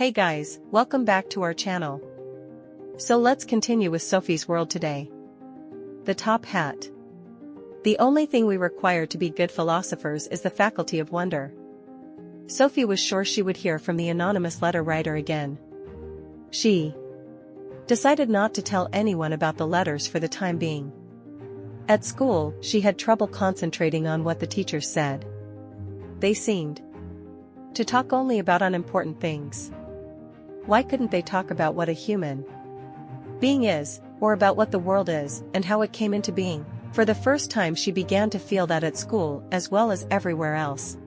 Hey guys, welcome back to our channel. So let's continue with Sophie's world today. The top hat. The only thing we require to be good philosophers is the faculty of wonder. Sophie was sure she would hear from the anonymous letter writer again. She decided not to tell anyone about the letters for the time being. At school, she had trouble concentrating on what the teachers said. They seemed to talk only about unimportant things. Why couldn't they talk about what a human being is, or about what the world is, and how it came into being? For the first time she began to feel that at school as well as everywhere else,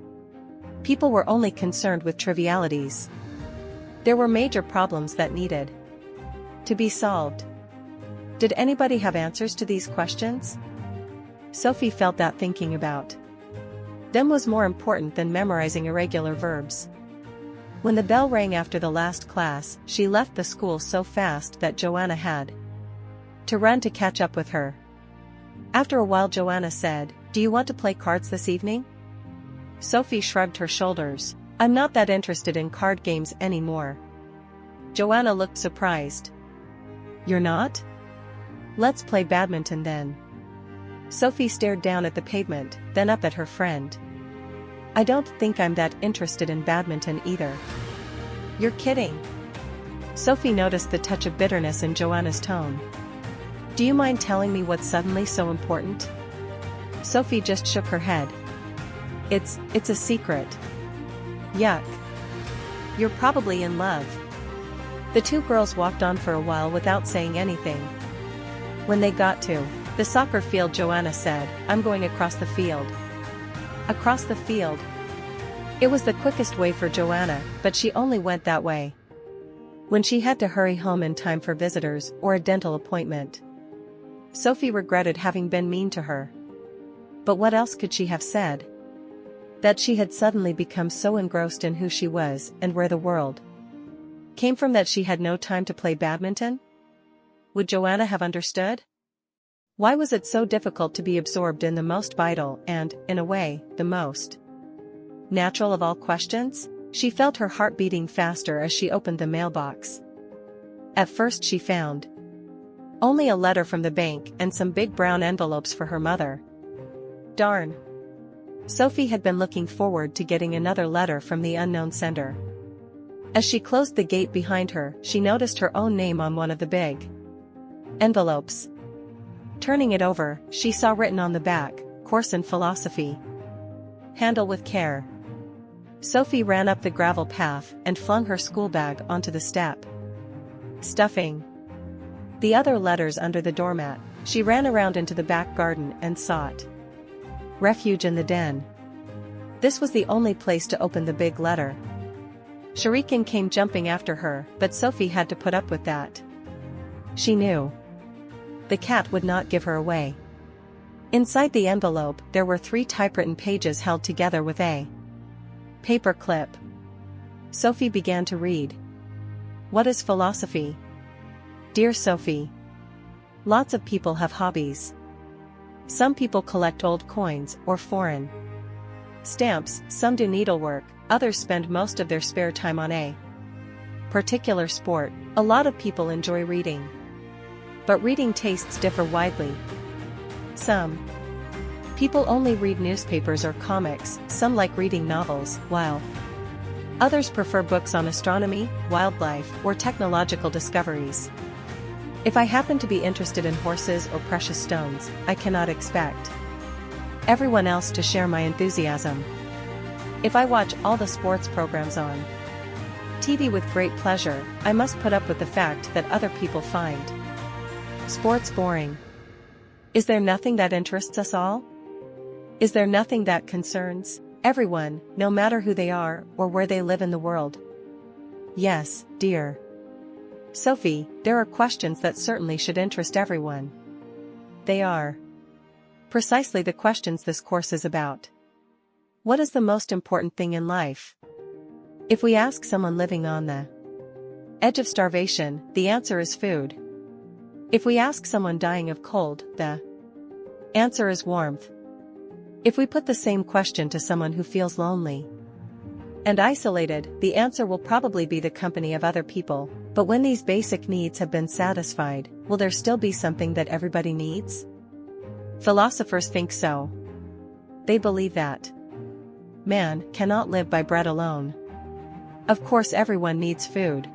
people were only concerned with trivialities. There were major problems that needed to be solved. Did anybody have answers to these questions? Sophie felt that thinking about them was more important than memorizing irregular verbs. When the bell rang after the last class, she left the school so fast that Joanna had to run to catch up with her. After a while Joanna said, "Do you want to play cards this evening?" Sophie shrugged her shoulders. "I'm not that interested in card games anymore." Joanna looked surprised. "You're not? Let's play badminton then." Sophie stared down at the pavement, then up at her friend. "I don't think I'm that interested in badminton either." "You're kidding." Sophie noticed the touch of bitterness in Joanna's tone. "Do you mind telling me what's suddenly so important?" Sophie just shook her head. It's a secret." "Yuck. You're probably in love." The two girls walked on for a while without saying anything. When they got to the soccer field, Joanna said, "I'm going across the field." Across the field. It was the quickest way for Joanna, but she only went that way when she had to hurry home in time for visitors or a dental appointment. Sophie regretted having been mean to her. But what else could she have said? That she had suddenly become so engrossed in who she was and where the world came from that she had no time to play badminton? Would Joanna have understood? Why was it so difficult to be absorbed in the most vital and, in a way, the most natural of all questions? She felt her heart beating faster as she opened the mailbox. At first she found only a letter from the bank and some big brown envelopes for her mother. Darn. Sophie had been looking forward to getting another letter from the unknown sender. As she closed the gate behind her, she noticed her own name on one of the big envelopes. Turning it over, she saw written on the back, "Course in Philosophy. Handle with care." Sophie ran up the gravel path and flung her school bag onto the step, stuffing the other letters under the doormat. She ran around into the back garden and sought refuge in the den. This was the only place to open the big letter. Shuriken came jumping after her, but Sophie had to put up with that. She knew the cat would not give her away. Inside the envelope there were 3 typewritten pages held together with a paper clip. Sophie began to read. "What is philosophy? Dear Sophie. Lots of people have hobbies. Some people collect old coins or foreign stamps, some do needlework, others spend most of their spare time on a particular sport. A lot of people enjoy reading. But reading tastes differ widely. Some people only read newspapers or comics, some like reading novels, while others prefer books on astronomy, wildlife, or technological discoveries. If I happen to be interested in horses or precious stones, I cannot expect everyone else to share my enthusiasm. If I watch all the sports programs on TV with great pleasure, I must put up with the fact that other people find sports boring. Is there nothing that interests us all? Is there nothing that concerns everyone, no matter who they are or where they live in the world? Yes, dear Sophie, there are questions that certainly should interest everyone. They are precisely the questions this course is about. What is the most important thing in life? If we ask someone living on the edge of starvation, the answer is food. If we ask someone dying of cold, the answer is warmth. If we put the same question to someone who feels lonely, And isolated, the answer will probably be the company of other people. But when these basic needs have been satisfied, will there still be something that everybody needs? Philosophers think so. They believe that man cannot live by bread alone. Of course, everyone needs food.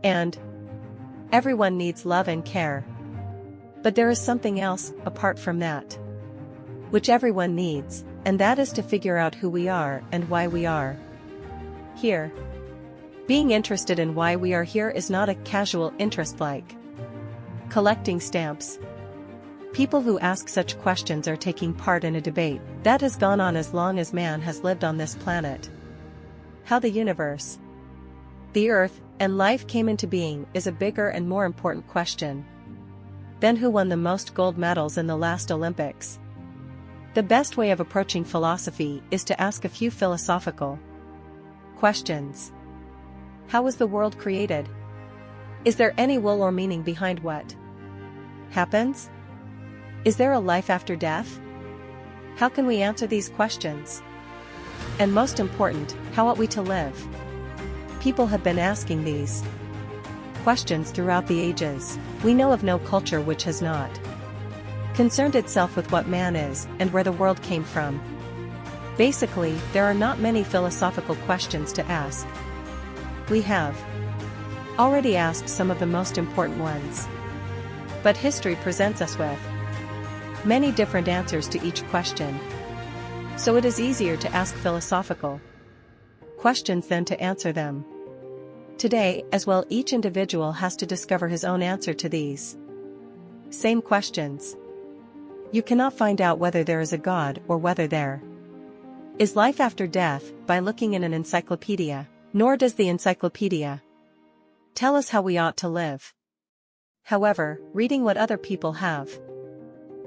And everyone needs love and care. But there is something else, apart from that, which everyone needs, and that is to figure out who we are and why we are here. Being interested in why we are here is not a casual interest like collecting stamps. People who ask such questions are taking part in a debate that has gone on as long as man has lived on this planet. How the universe, the earth, and life came into being is a bigger and more important question than who won the most gold medals in the last Olympics. The best way of approaching philosophy is to ask a few philosophical questions. How was the world created? Is there any will or meaning behind what happens? Is there a life after death? How can we answer these questions? And most important, how ought we to live? People have been asking these questions throughout the ages. We know of no culture which has not concerned itself with what man is and where the world came from. Basically, there are not many philosophical questions to ask. We have already asked some of the most important ones. But history presents us with many different answers to each question. So it is easier to ask philosophical questions than to answer them. Today, as well, each individual has to discover his own answer to these same questions. You cannot find out whether there is a God or whether there is life after death by looking in an encyclopedia, nor does the encyclopedia tell us how we ought to live. However, reading what other people have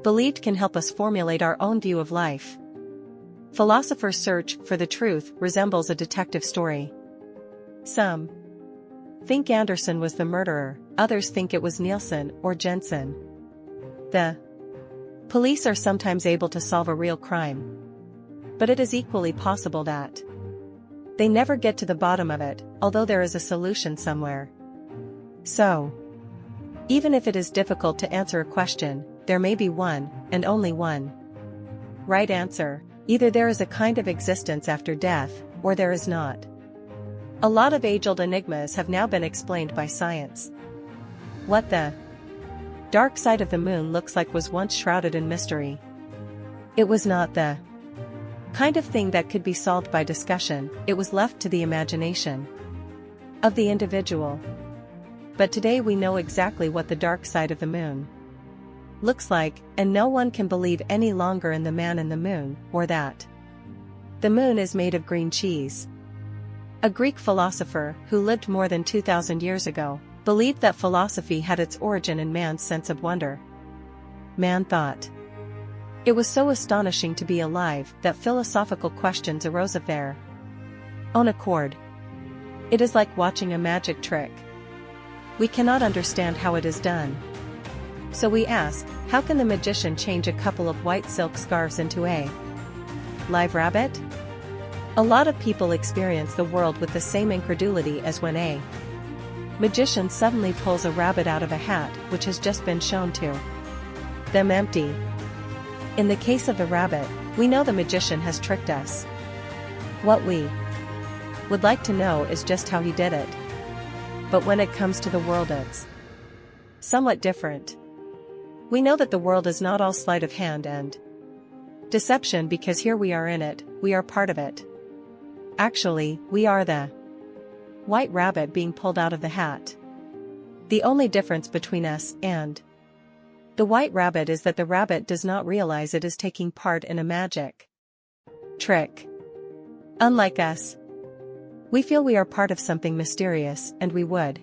believed can help us formulate our own view of life. Philosophers' search for the truth resembles a detective story. Some think Anderson was the murderer, others think it was Nielsen or Jensen. The police are sometimes able to solve a real crime. But it is equally possible that they never get to the bottom of it, although there is a solution somewhere. So, even if it is difficult to answer a question, there may be one, and only one, right answer. Either there is a kind of existence after death, or there is not. A lot of age-old enigmas have now been explained by science. What the dark side of the moon looks like was once shrouded in mystery. It was not the kind of thing that could be solved by discussion, it was left to the imagination of the individual. But today we know exactly what the dark side of the moon looks like, and no one can believe any longer in the man in the moon, or that the moon is made of green cheese. A Greek philosopher, who lived more than 2,000 years ago, believed that philosophy had its origin in man's sense of wonder. Man thought it was so astonishing to be alive that philosophical questions arose of their own accord. It is like watching a magic trick. We cannot understand how it is done. So we ask, how can the magician change a couple of white silk scarves into a live rabbit? A lot of people experience the world with the same incredulity as when a magician suddenly pulls a rabbit out of a hat which has just been shown to them empty. In the case of the rabbit, we know the magician has tricked us. What we would like to know is just how he did it. But when it comes to the world, it's somewhat different. We know that the world is not all sleight of hand and deception because here we are in it, we are part of it. Actually, we are the white rabbit being pulled out of the hat. The only difference between us and the white rabbit is that the rabbit does not realize it is taking part in a magic trick. Unlike us, we feel we are part of something mysterious and we would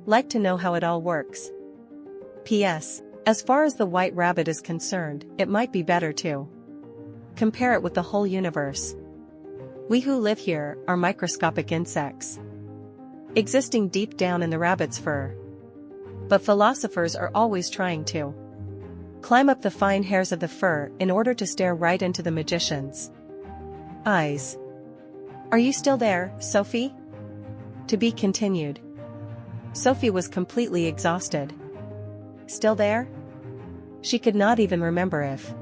like to know how it all works. P.S. As far as the white rabbit is concerned, it might be better to compare it with the whole universe. We who live here are microscopic insects, existing deep down in the rabbit's fur. But philosophers are always trying to climb up the fine hairs of the fur in order to stare right into the magician's eyes. Are you still there, Sophie? To be continued. Sophie was completely exhausted. Still there? She could not even remember if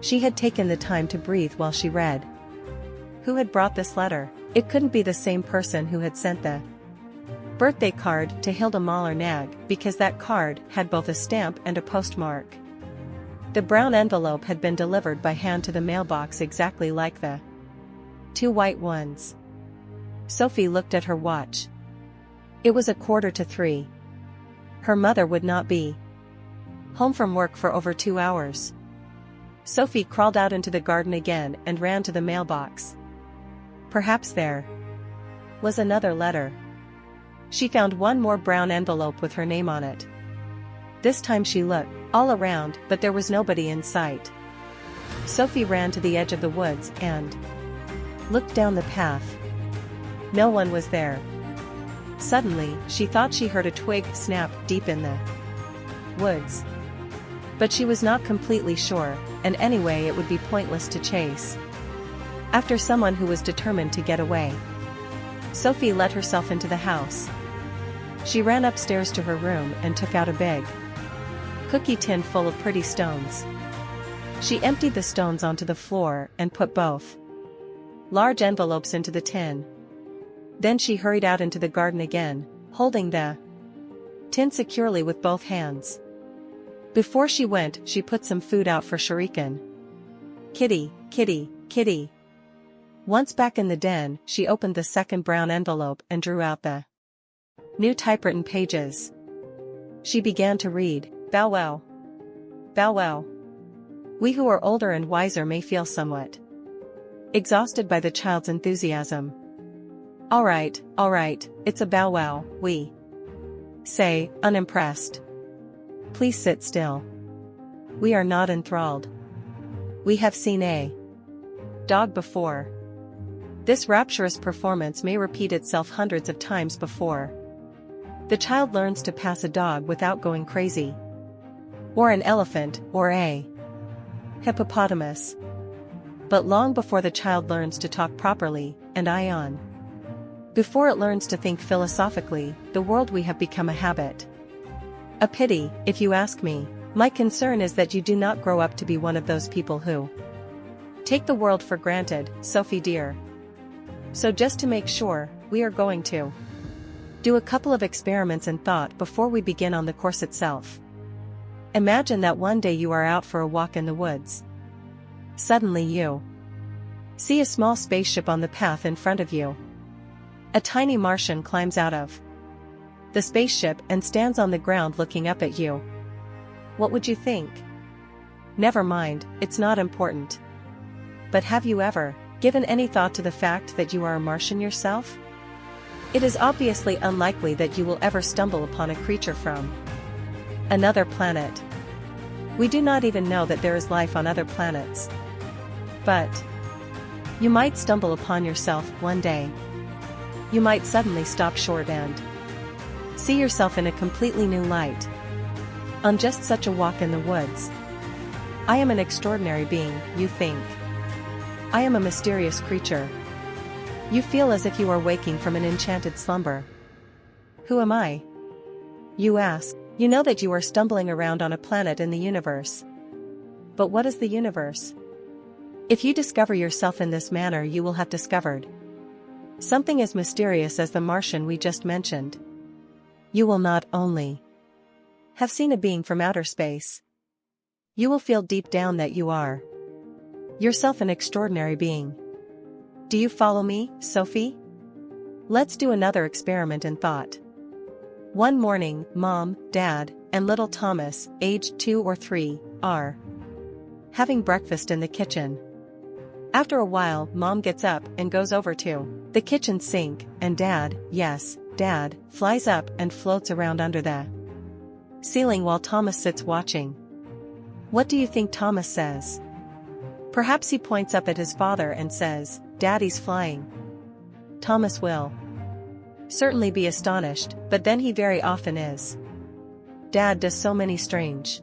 she had taken the time to breathe while she read. Who had brought this letter? It couldn't be the same person who had sent the birthday card to Hilda Mahler-Nag, because that card had both a stamp and a postmark. The brown envelope had been delivered by hand to the mailbox exactly like the two white ones. Sophie looked at her watch. It was 2:45. Her mother would not be home from work for over 2 hours. Sophie crawled out into the garden again and ran to the mailbox. Perhaps there was another letter. She found one more brown envelope with her name on it. This time she looked all around, but there was nobody in sight. Sophie ran to the edge of the woods and looked down the path. No one was there. Suddenly, she thought she heard a twig snap deep in the woods. But she was not completely sure, and anyway it would be pointless to chase after someone who was determined to get away. Sophie let herself into the house. She ran upstairs to her room and took out a big cookie tin full of pretty stones. She emptied the stones onto the floor and put both large envelopes into the tin. Then she hurried out into the garden again, holding the tin securely with both hands. Before she went, she put some food out for Shuriken. Kitty, kitty, kitty. Once back in the den, she opened the second brown envelope and drew out the new typewritten pages. She began to read, "Bow wow. Bow wow. We who are older and wiser may feel somewhat exhausted by the child's enthusiasm. All right, it's a bow wow, we say, unimpressed. Please sit still. We are not enthralled. We have seen a dog before. This rapturous performance may repeat itself hundreds of times before the child learns to pass a dog without going crazy. Or an elephant, or a hippopotamus. But long before the child learns to talk properly, and on. Before it learns to think philosophically, the world we have become a habit. A pity, if you ask me. My concern is that you do not grow up to be one of those people who take the world for granted, Sophie dear. So just to make sure, we are going to do a couple of experiments in thought before we begin on the course itself. Imagine that one day you are out for a walk in the woods. Suddenly you see a small spaceship on the path in front of you. A tiny Martian climbs out of the spaceship and stands on the ground looking up at you. What would you think? Never mind, it's not important. But have you ever given any thought to the fact that you are a Martian yourself? It is obviously unlikely that you will ever stumble upon a creature from another planet. We do not even know that there is life on other planets. But you might stumble upon yourself one day. You might suddenly stop short and see yourself in a completely new light. On just such a walk in the woods. I am an extraordinary being, you think. I am a mysterious creature. You feel as if you are waking from an enchanted slumber. Who am I? You ask. You know that you are stumbling around on a planet in the universe. But what is the universe? If you discover yourself in this manner, you will have discovered something as mysterious as the Martian we just mentioned. You will not only have seen a being from outer space. You will feel deep down that you are yourself an extraordinary being. Do you follow me, Sophie? Let's do another experiment in thought. One morning, Mom, Dad, and little Thomas, aged 2 or 3, are having breakfast in the kitchen. After a while, Mom gets up and goes over to the kitchen sink, and Dad, yes, Dad, flies up and floats around under the ceiling while Thomas sits watching. What do you think Thomas says? Perhaps he points up at his father and says, "Daddy's flying." Thomas will certainly be astonished, but then he very often is. Dad does so many strange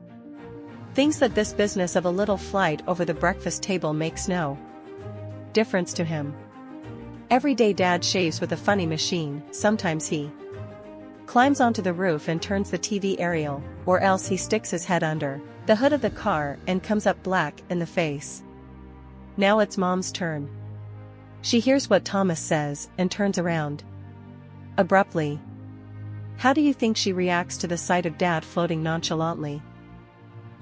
things that this business of a little flight over the breakfast table makes no difference to him. Every day Dad shaves with a funny machine. Sometimes he climbs onto the roof and turns the TV aerial, or else he sticks his head under the hood of the car and comes up black in the face. Now it's Mom's turn. She hears what Thomas says and turns around abruptly. How do you think she reacts to the sight of Dad floating nonchalantly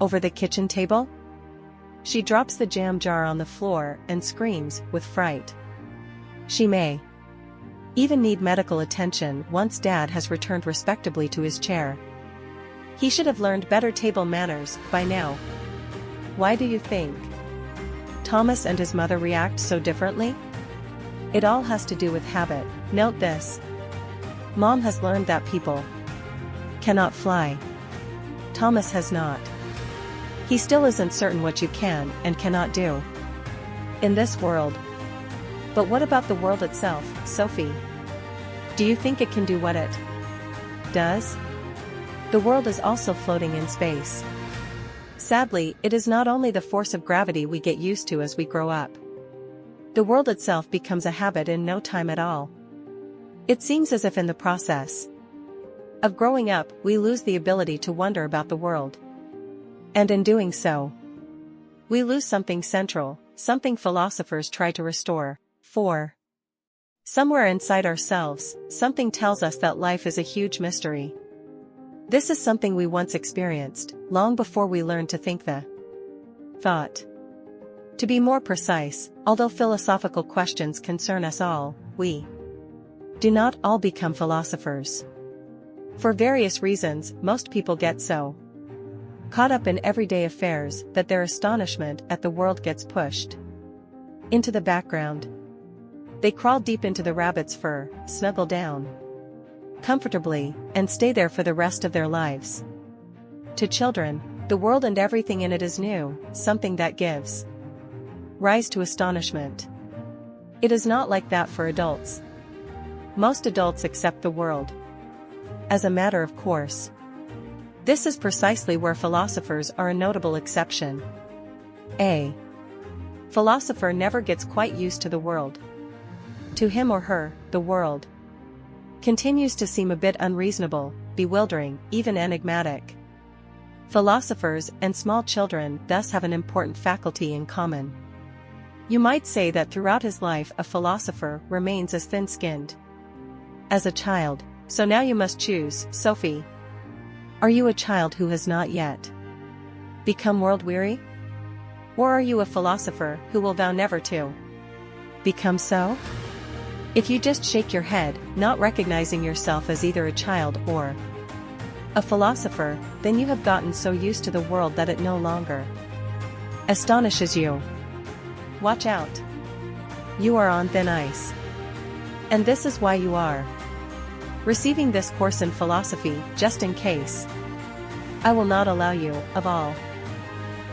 over the kitchen table? She drops the jam jar on the floor and screams with fright. She may even need medical attention once Dad has returned respectably to his chair. He should have learned better table manners by now. Why do you think Thomas and his mother react so differently? It all has to do with habit. Note this. Mom has learned that people cannot fly. Thomas has not. He still isn't certain what you can and cannot do in this world. But what about the world itself, Sophie? Do you think it can do what it does? The world is also floating in space. Sadly, it is not only the force of gravity we get used to as we grow up. The world itself becomes a habit in no time at all. It seems as if in the process of growing up, we lose the ability to wonder about the world. And in doing so, we lose something central, something philosophers try to restore. 4. Somewhere inside ourselves, something tells us that life is a huge mystery. This is something we once experienced, long before we learned to think the thought. To be more precise, although philosophical questions concern us all, we do not all become philosophers. For various reasons, most people get so caught up in everyday affairs that their astonishment at the world gets pushed into the background. They crawl deep into the rabbit's fur, snuggle down comfortably, and stay there for the rest of their lives. To children, the world and everything in it is new, something that gives rise to astonishment. It is not like that for adults. Most adults accept the world as a matter of course. This is precisely where philosophers are a notable exception. A philosopher never gets quite used to the world. To him or her, the world continues to seem a bit unreasonable, bewildering, even enigmatic. Philosophers and small children thus have an important faculty in common. You might say that throughout his life a philosopher remains as thin-skinned as a child. So now you must choose, Sophie. Are you a child who has not yet become world-weary? Or are you a philosopher who will vow never to become so? If you just shake your head, not recognizing yourself as either a child or a philosopher, then you have gotten so used to the world that it no longer astonishes you. Watch out. You are on thin ice. And this is why you are receiving this course in philosophy, just in case. I will not allow you, of all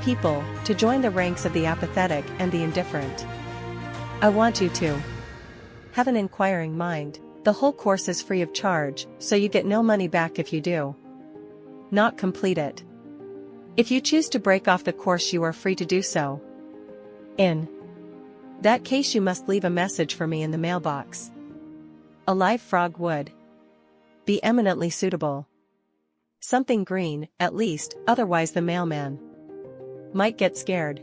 people, to join the ranks of the apathetic and the indifferent. I want you to have an inquiring mind. The whole course is free of charge, so you get no money back if you do not complete it. If you choose to break off the course, you are free to do so. In that case, you must leave a message for me in the mailbox. A live frog would be eminently suitable. Something green, at least, otherwise the mailman might get scared.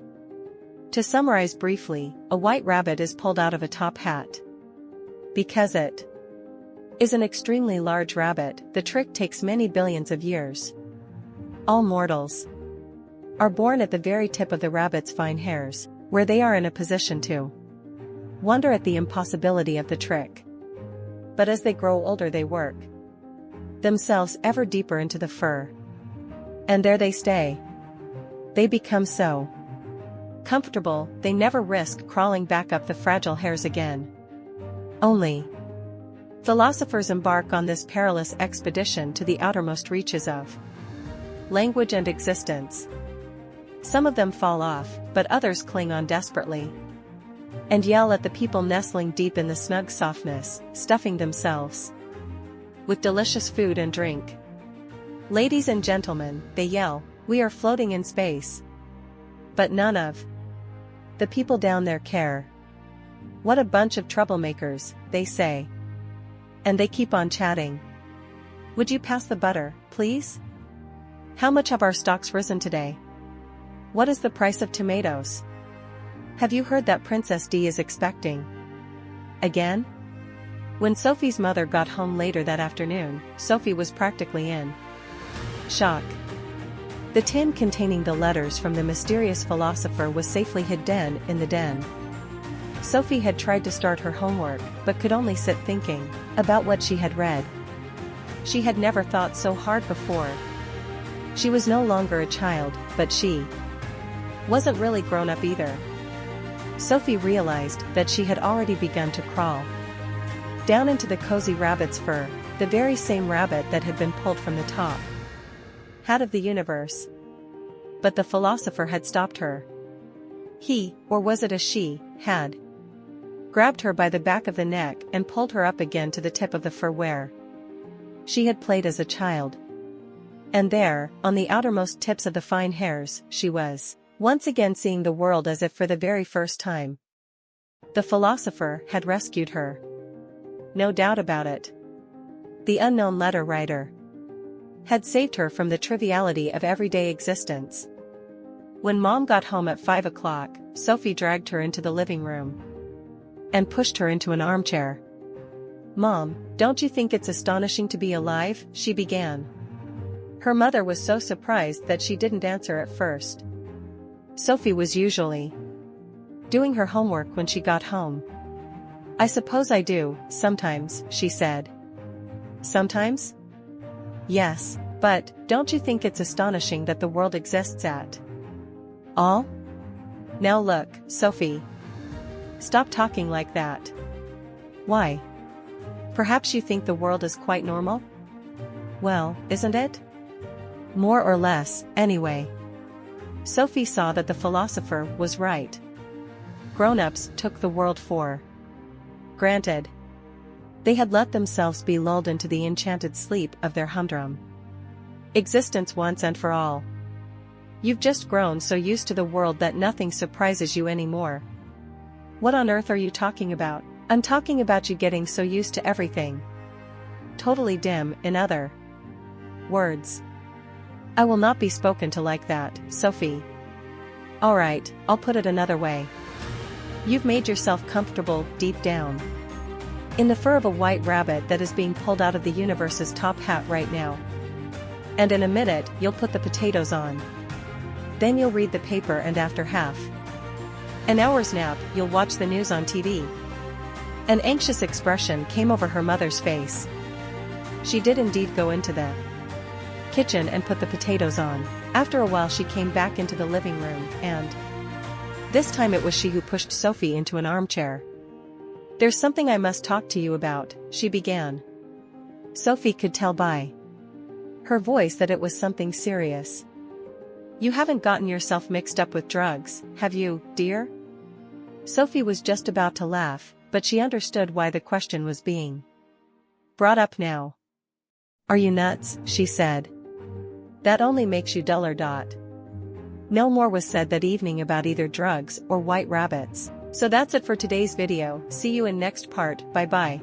To summarize briefly, a white rabbit is pulled out of a top hat. Because it is an extremely large rabbit, the trick takes many billions of years. All mortals are born at the very tip of the rabbit's fine hairs, where they are in a position to wonder at the impossibility of the trick. But as they grow older, they work themselves ever deeper into the fur. And there they stay. They become so comfortable, they never risk crawling back up the fragile hairs again. Only philosophers embark on this perilous expedition to the outermost reaches of language and existence. Some of them fall off, but others cling on desperately and yell at the people nestling deep in the snug softness, stuffing themselves with delicious food and drink. Ladies and gentlemen, they yell, we are floating in space. But none of the people down there care. What a bunch of troublemakers, they say. And they keep on chatting. Would you pass the butter, please? How much have our stocks risen today? What is the price of tomatoes? Have you heard that Princess D is expecting? Again? When Sophie's mother got home later that afternoon, Sophie was practically in shock. The tin containing the letters from the mysterious philosopher was safely hidden in the den. Sophie had tried to start her homework, but could only sit thinking about what she had read. She had never thought so hard before. She was no longer a child, but she wasn't really grown up either. Sophie realized that she had already begun to crawl down into the cozy rabbit's fur, the very same rabbit that had been pulled from the top hat of the universe. But the philosopher had stopped her. He, or was it a she, had grabbed her by the back of the neck and pulled her up again to the tip of the fur where she had played as a child. And there, on the outermost tips of the fine hairs, she was once again seeing the world as if for the very first time. The philosopher had rescued her. No doubt about it. The unknown letter writer had saved her from the triviality of everyday existence. When Mom got home at 5 o'clock, Sophie dragged her into the living room and pushed her into an armchair. "Mom, don't you think it's astonishing to be alive?" she began. Her mother was so surprised that she didn't answer at first. Sophie was usually doing her homework when she got home. "I suppose I do, sometimes," she said. "Sometimes?" "Yes, but don't you think it's astonishing that the world exists at all?" "Now look, Sophie. Stop talking like that." "Why? Perhaps you think the world is quite normal?" "Well, isn't it? More or less, anyway." Sophie saw that the philosopher was right. Grown-ups took the world for granted. They had let themselves be lulled into the enchanted sleep of their humdrum existence once and for all. You've just grown so used to the world that nothing surprises you anymore. What on earth are you talking about? I'm talking about you getting so used to everything. Totally dim, in other words. I will not be spoken to like that, Sophie. Alright, I'll put it another way. You've made yourself comfortable, deep down, in the fur of a white rabbit that is being pulled out of the universe's top hat right now. And in a minute, you'll put the potatoes on. Then you'll read the paper, and after half an hour's nap, you'll watch the news on TV. An anxious expression came over her mother's face. She did indeed go into the kitchen and put the potatoes on. After a while she came back into the living room, and this time it was she who pushed Sophie into an armchair. "There's something I must talk to you about," she began. Sophie could tell by her voice that it was something serious. "You haven't gotten yourself mixed up with drugs, have you, dear?" Sophie was just about to laugh, but she understood why the question was being brought up now. "Are you nuts?" she said. "That only makes you duller. No more was said that evening about either drugs or white rabbits. So that's it for today's video. See you in next part. Bye bye.